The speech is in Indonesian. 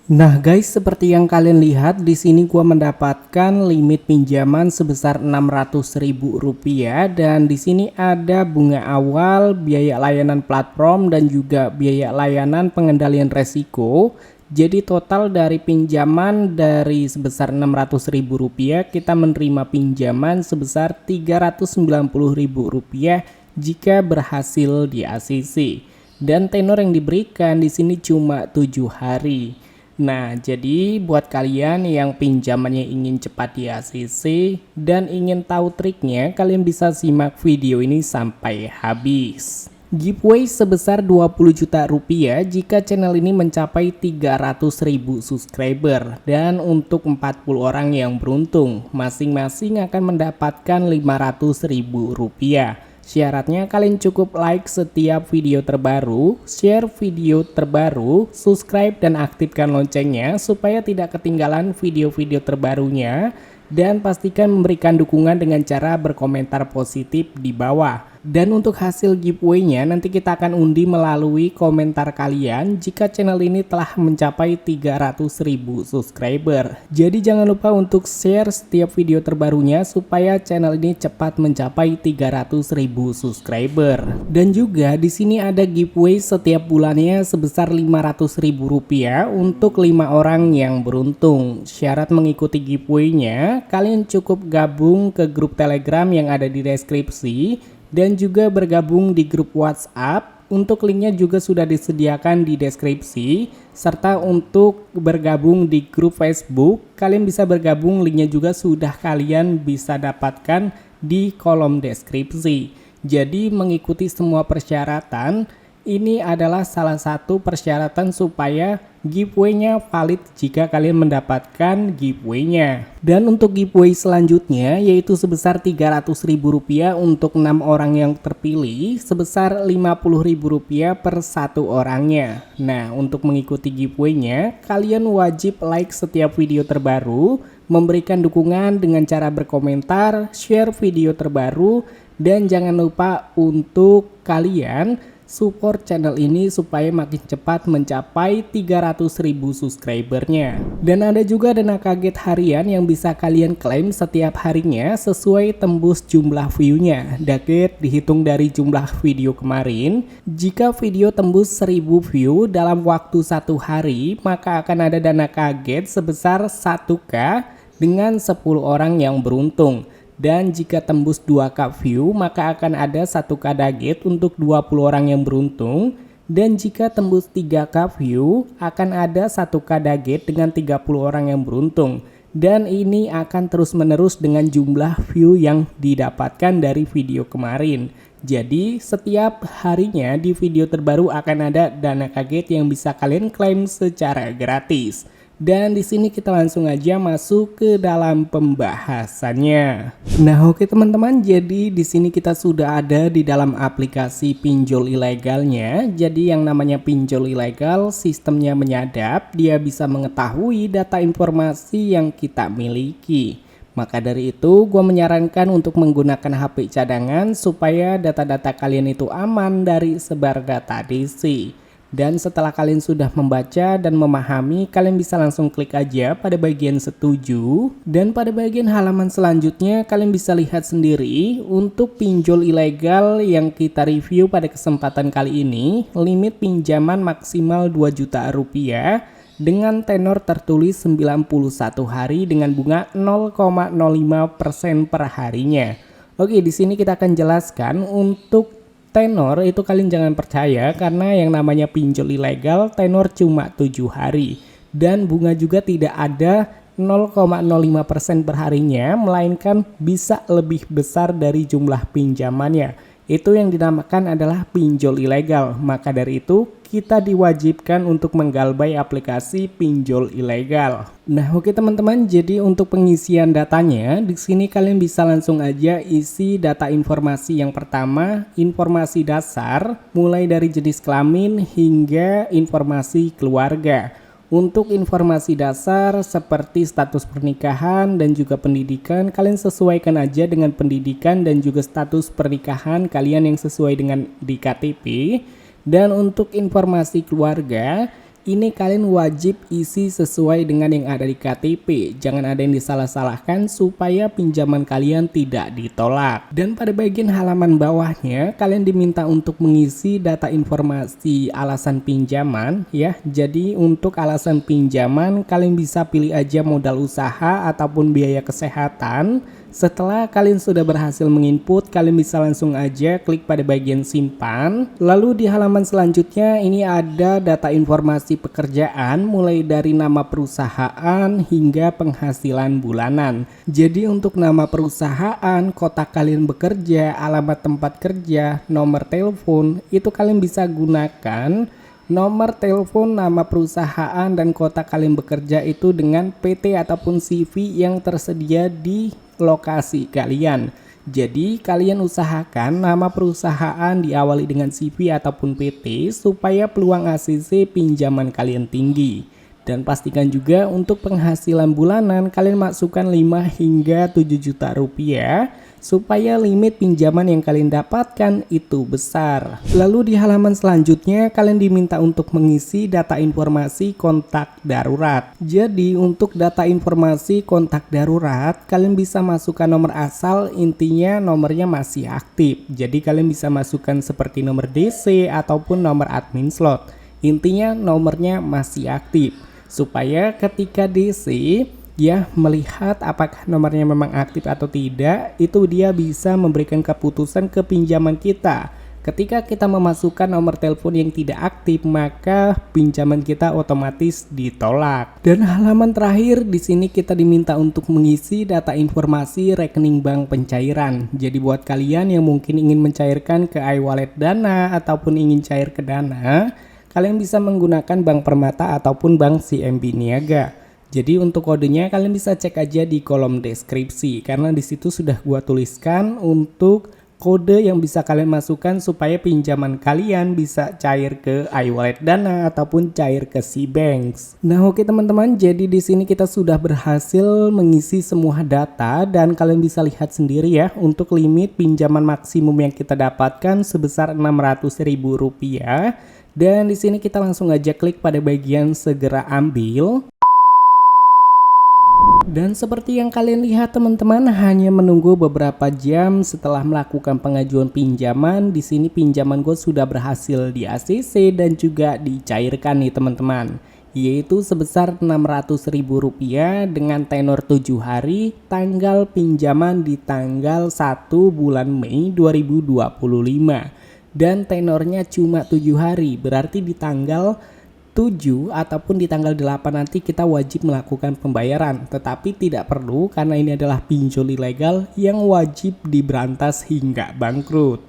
Nah guys, seperti yang kalian lihat di sini gua mendapatkan limit pinjaman sebesar Rp600.000 dan di sini ada bunga awal, biaya layanan platform dan juga biaya layanan pengendalian resiko. Jadi total dari pinjaman dari sebesar Rp600.000 kita menerima pinjaman sebesar Rp390.000 jika berhasil di ACC. Dan tenor yang diberikan di sini cuma 7 hari. Nah, jadi buat kalian yang pinjamannya ingin cepat di ACC dan ingin tahu triknya, kalian bisa simak video ini sampai habis. Giveaway sebesar Rp20 juta jika channel ini mencapai 300.000 subscriber. Dan untuk 40 orang yang beruntung, masing-masing akan mendapatkan Rp500.000. Syaratnya kalian cukup like setiap video terbaru, share video terbaru, subscribe dan aktifkan loncengnya supaya tidak ketinggalan video-video terbarunya, dan pastikan memberikan dukungan dengan cara berkomentar positif di bawah. Dan untuk hasil giveaway-nya nanti kita akan undi melalui komentar kalian jika channel ini telah mencapai 300.000 subscriber. Jadi jangan lupa untuk share setiap video terbarunya supaya channel ini cepat mencapai 300.000 subscriber. Dan juga di sini ada giveaway setiap bulannya sebesar Rp500.000 untuk 5 orang yang beruntung. Syarat mengikuti giveaway-nya, kalian cukup gabung ke grup Telegram yang ada di deskripsi dan juga bergabung di grup WhatsApp. Untuk linknya juga sudah disediakan di deskripsi, serta untuk bergabung di grup Facebook kalian bisa bergabung, linknya juga sudah kalian bisa dapatkan di kolom deskripsi. Jadi mengikuti semua persyaratan ini adalah salah satu persyaratan supaya giveaway-nya valid jika kalian mendapatkan giveaway-nya. Dan untuk giveaway selanjutnya yaitu sebesar Rp300.000 untuk 6 orang yang terpilih, sebesar Rp50.000 per satu orangnya. Nah, untuk mengikuti giveaway-nya kalian wajib like setiap video terbaru, memberikan dukungan dengan cara berkomentar, share video terbaru, dan jangan lupa untuk kalian support channel ini supaya makin cepat mencapai 300.000 subscribernya. Dan ada juga dana kaget harian yang bisa kalian klaim setiap harinya sesuai tembus jumlah view-nya. Kaget dihitung dari jumlah video kemarin. Jika video tembus 1000 view dalam waktu 1 hari, maka akan ada dana kaget sebesar 1K dengan 10 orang yang beruntung. Dan jika tembus 2K view, maka akan ada 1K daget untuk 20 orang yang beruntung. Dan jika tembus 3K view, akan ada 1K daget dengan 30 orang yang beruntung. Dan ini akan terus menerus dengan jumlah view yang didapatkan dari video kemarin. Jadi setiap harinya di video terbaru akan ada dana kaget yang bisa kalian klaim secara gratis. Dan di sini kita langsung aja masuk ke dalam pembahasannya. Nah, oke teman-teman, jadi di sini kita sudah ada di dalam aplikasi pinjol ilegalnya. Jadi yang namanya pinjol ilegal, sistemnya menyadap, dia bisa mengetahui data informasi yang kita miliki. Maka dari itu, gue menyarankan untuk menggunakan HP cadangan supaya data-data kalian itu aman dari sebar data DC. Dan setelah kalian sudah membaca dan memahami, kalian bisa langsung klik aja pada bagian setuju. Dan pada bagian halaman selanjutnya kalian bisa lihat sendiri untuk pinjol ilegal yang kita review pada kesempatan kali ini. Limit pinjaman maksimal Rp2 juta dengan tenor tertulis 91 hari dengan bunga 0,05% per harinya. Oke, di sini kita akan jelaskan untuk tenor itu kalian jangan percaya karena yang namanya pinjol ilegal tenor cuma 7 hari dan bunga juga tidak ada 0,05% per harinya, melainkan bisa lebih besar dari jumlah pinjamannya. Itu yang dinamakan adalah pinjol ilegal. Maka dari itu kita diwajibkan untuk menggalbay aplikasi pinjol ilegal. Nah, oke teman-teman, jadi untuk pengisian datanya di sini kalian bisa langsung aja isi data informasi. Yang pertama, informasi dasar mulai dari jenis kelamin hingga informasi keluarga. Untuk informasi dasar seperti status pernikahan dan juga pendidikan, kalian sesuaikan aja dengan pendidikan dan juga status pernikahan kalian yang sesuai dengan di KTP. Dan untuk informasi keluarga, ini kalian wajib isi sesuai dengan yang ada di KTP. Jangan ada yang disalah-salahkan supaya pinjaman kalian tidak ditolak. Dan pada bagian halaman bawahnya, kalian diminta untuk mengisi data informasi alasan pinjaman ya. Jadi untuk alasan pinjaman, kalian bisa pilih aja modal usaha ataupun biaya kesehatan. Setelah kalian sudah berhasil menginput, kalian bisa langsung aja klik pada bagian simpan. Lalu di halaman selanjutnya ini ada data informasi pekerjaan mulai dari nama perusahaan hingga penghasilan bulanan. Jadi untuk nama perusahaan, kota kalian bekerja, alamat tempat kerja, nomor telepon, itu kalian bisa gunakan nomor telepon, nama perusahaan, dan kota kalian bekerja itu dengan PT ataupun CV yang tersedia di lokasi kalian. Jadi kalian usahakan nama perusahaan diawali dengan CV ataupun PT supaya peluang ACC pinjaman kalian tinggi. Dan pastikan juga untuk penghasilan bulanan kalian masukkan 5 hingga 7 juta rupiah supaya limit pinjaman yang kalian dapatkan itu besar. Lalu di halaman selanjutnya kalian diminta untuk mengisi data informasi kontak darurat. Jadi untuk data informasi kontak darurat kalian bisa masukkan nomor asal, intinya nomornya masih aktif. Jadi kalian bisa masukkan seperti nomor DC ataupun nomor admin slot. Intinya nomornya masih aktif. Supaya ketika DC ya melihat apakah nomornya memang aktif atau tidak, itu dia bisa memberikan keputusan ke pinjaman kita. Ketika kita memasukkan nomor telepon yang tidak aktif, maka pinjaman kita otomatis ditolak. Dan halaman terakhir di sini kita diminta untuk mengisi data informasi rekening bank pencairan. Jadi buat kalian yang mungkin ingin mencairkan ke iWallet Dana ataupun ingin cair ke Dana, kalian bisa menggunakan Bank Permata ataupun Bank CMB Niaga. Jadi untuk kodenya kalian bisa cek aja di kolom deskripsi karena di situ sudah gua tuliskan untuk kode yang bisa kalian masukkan supaya pinjaman kalian bisa cair ke iWallet Dana ataupun cair ke Cbanks. Nah, oke teman-teman, jadi di sini kita sudah berhasil mengisi semua data dan kalian bisa lihat sendiri ya untuk limit pinjaman maksimum yang kita dapatkan sebesar Rp600.000. Dan di sini kita langsung aja klik pada bagian segera ambil. Dan seperti yang kalian lihat teman-teman, hanya menunggu beberapa jam setelah melakukan pengajuan pinjaman, di sini pinjaman gue sudah berhasil di ACC dan juga dicairkan nih teman-teman. Yaitu sebesar Rp600.000 dengan tenor 7 hari, tanggal pinjaman di tanggal 1 bulan Mei 2025. Dan tenornya cuma 7 hari, berarti di tanggal 7 ataupun di tanggal 8 nanti kita wajib melakukan pembayaran. Tetapi tidak perlu karena ini adalah pinjol ilegal yang wajib diberantas hingga bangkrut.